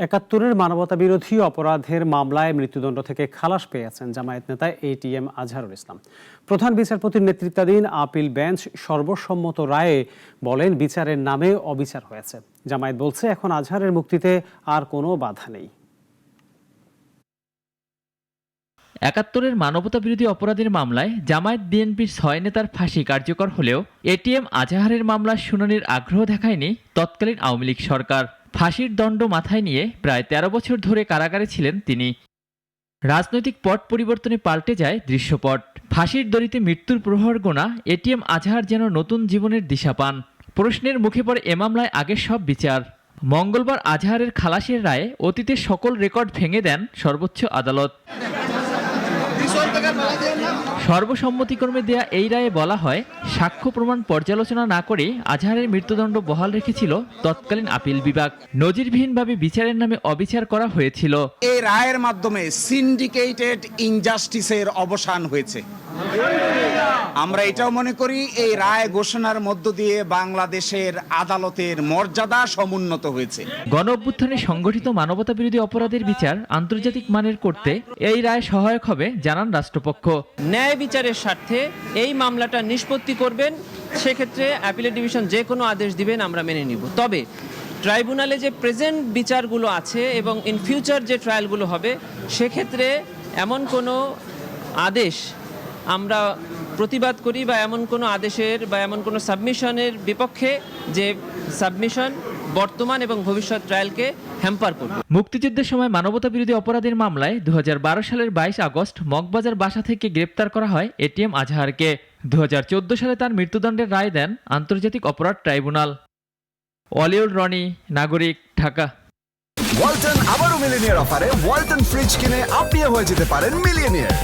একাত্তরের মানবতাবিরোধী অপরাধের মামলায় মৃত্যুদণ্ড থেকে খালাস পেয়েছেন জামায়াত নেতা এটিএম আজহারুল ইসলাম। প্রধান বিচারপতির নেতৃত্বাধীন আপিল বেঞ্চ সর্বসম্মত রায়ে বলেন, বিচারের নামে অবিচার হয়েছে। জামায়াত বলছে, এখন আজহারের মুক্তিতে আর কোনো বাধা নেই। একাত্তরের মানবতাবিরোধী অপরাধের মামলায় জামায়াত বিএনপির ৬ নেতার ফাঁসি কার্যকর হলেও এটিএম আজহারের মামলার শুনানির আগ্রহ দেখায়নি তৎকালীন আওয়ামী লীগ সরকার। ফাঁসির দণ্ড মাথায় নিয়ে প্রায় ১৩ বছর ধরে কারাগারে ছিলেন তিনি। রাজনৈতিক পট পরিবর্তনে পাল্টে যায় দৃশ্যপট। ফাঁসির দড়িতে মৃত্যুর প্রহর গোনা এটিএম আজহার যেন নতুন জীবনের দিশা পান। প্রশ্নের মুখে পড়ে এ মামলায় আগের সব বিচার। মঙ্গলবার আজহারের খালাসের রায়ে অতীতের সকল রেকর্ড ভেঙে দেন সর্বোচ্চ আদালত। সর্বসম্মতিক্রমে দেয়া এই রায়ে বলা হয়, সাক্ষ্য প্রমাণ পর্যালোচনা না করে আজহারের মৃত্যুদণ্ড বহাল রেখেছিল তৎকালীন আপিল বিভাগ। নজিরবিহীনভাবে বিচারের নামে অবিচার করা হয়েছিল। এই রায়ের মাধ্যমে সিন্ডিকেটেড ইনজাস্টিসের অবসান হয়েছে। আমরা এটাও মনে করি, এই রায় ঘোষণার মধ্য দিয়ে বাংলাদেশের আদালতের মর্যাদা সমুন্নত হয়েছে। গণ অভ্যুত্থানে সংগঠিত মানবতাবিরোধী অপরাধের বিচার আন্তর্জাতিক মানের করতে এই রায় সহায়ক হবে জানান রাষ্ট্রপক্ষ। ন্যায় বিচারের স্বার্থে এই মামলাটা নিষ্পত্তি করবেন, সেক্ষেত্রে অ্যাপিলেট ডিভিশন যে কোনো আদেশ দিবেন আমরা মেনে নিব। তবে ট্রাইব্যুনালে যে প্রেজেন্ট বিচারগুলো আছে এবং ইন ফিউচার যে ট্রায়ালগুলো হবে, সেক্ষেত্রে এমন কোনো আদেশ আমরা প্রতিবাদ করি বা এমন কোনো আদেশের বা এমন কোনো সাবমিশনের বিপক্ষে যে সাবমিশন বর্তমান এবং ভবিষ্যৎ ট্রায়ালকে হ্যাম্পার করবে। মুক্তিযুদ্ধের সময় মানবতাবিরোধী অপরাধের মামলায় ২০১২ সালের ২২ আগস্ট মগবাজার বাসা থেকে গ্রেপ্তার করা হয় এটিএম আজহারকে। ২০১৪ সালে তার মৃত্যুদণ্ডের রায় দেন আন্তর্জাতিক অপরাধ ট্রাইব্যুনাল। অলিউড রনি, নাগরিক, ঢাকা। ওয়ালটন আবারও মিলিনিয়ার অফারে ওয়ালটন ফ্রিজ কিনে আপনিও হয়ে যেতে পারেন মিলিয়নিয়ার।